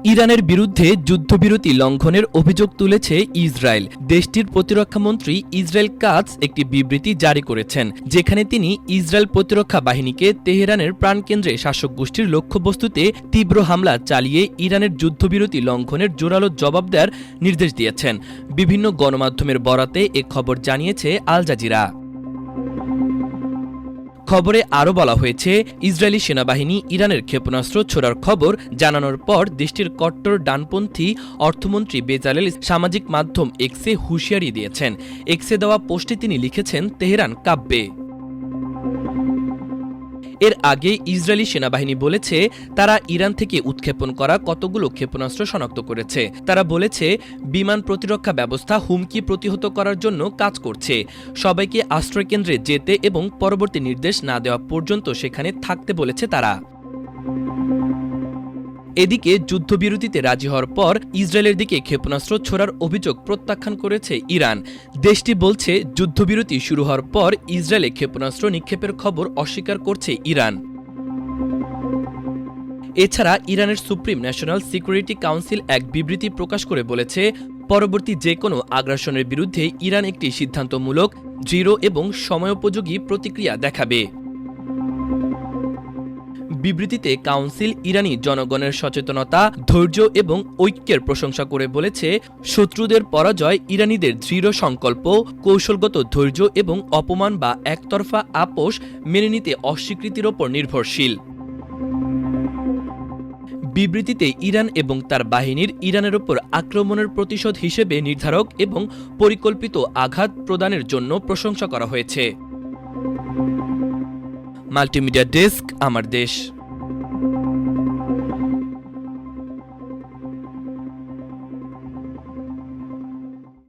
ইরানের বিরুদ্ধে যুদ্ধবিরতি লঙ্ঘনের অভিযোগ তুলেছে ইসরায়েল। দেশটির প্রতিরক্ষামন্ত্রী ইসরায়েল কাটজ একটি বিবৃতি জারি করেছেন, যেখানে তিনি ইসরায়েল প্রতিরক্ষা বাহিনীকে তেহরানের প্রাণকেন্দ্রে শাসক গোষ্ঠীর লক্ষ্যবস্তুতে তীব্র হামলা চালিয়ে ইরানের যুদ্ধবিরতি লঙ্ঘনের জোরালো জবাব দেওয়ার নির্দেশ দিয়েছেন। বিভিন্ন গণমাধ্যমের বরাতে এ খবর জানিয়েছে আল জাজিরা। খবরে আরও বলা হয়েছে, ইসরায়েলি সেনাবাহিনী ইরানের ক্ষেপণাস্ত্র ছোড়ার খবর জানানোর পর দেশটির কট্টর ডানপন্থী অর্থমন্ত্রী বেজালেল সামাজিক মাধ্যম এক্সে হুঁশিয়ারি দিয়েছেন। এক্সে দেওয়া পোস্টে তিনি লিখেছেন, তেহরান কাঁপবে। এর আগে ইসরায়েলি সেনাবাহিনী বলেছে, তারা ইরান থেকে উৎক্ষেপণ করা কতগুলো ক্ষেপণাস্ত্র শনাক্ত করেছে। তারা বলেছে, বিমান প্রতিরক্ষা ব্যবস্থা হুমকি প্রতিহত করার জন্য কাজ করছে। সবাইকে আশ্রয়কেন্দ্রে যেতে এবং পরবর্তী নির্দেশ না দেওয়া পর্যন্ত সেখানে থাকতে বলেছে তারা। এদিকে যুদ্ধবিরতিতে রাজি হওয়ার পর ইসরায়েলের দিকে ক্ষেপণাস্ত্র ছোড়ার অভিযোগ প্রত্যাখ্যান করেছে ইরান। দেশটি বলছে, যুদ্ধবিরতি শুরু হওয়ার পর ইসরায়েলে ক্ষেপণাস্ত্র নিক্ষেপের খবর অস্বীকার করছে ইরান। এছাড়া ইরানের সুপ্রিম ন্যাশনাল সিকিউরিটি কাউন্সিল এক বিবৃতি প্রকাশ করে বলেছে, পরবর্তী যে কোনো আগ্রাসনের বিরুদ্ধে ইরান একটি সিদ্ধান্তমূলক, দৃঢ় এবং সময়োপযোগী প্রতিক্রিয়া দেখাবে। বিবৃতিতে কাউন্সিল ইরানি জনগণের সচেতনতা, ধৈর্য এবং ঐক্যের প্রশংসা করে বলেছে, শত্রুদের পরাজয় ইরানিদের দৃঢ় সংকল্প, কৌশলগত ধৈর্য এবং অপমান বা একতরফা আপোষ মেনে নিতে অস্বীকৃতির ওপর নির্ভরশীল। বিবৃতিতে ইরান এবং তার বাহিনীর ইরানের ওপর আক্রমণের প্রতিশোধ হিসেবে নির্ধারক এবং পরিকল্পিত আঘাত প্রদানের জন্য প্রশংসা করা হয়েছে। মাল্টিমিডিয়া ডেস্ক, আমার দেশ।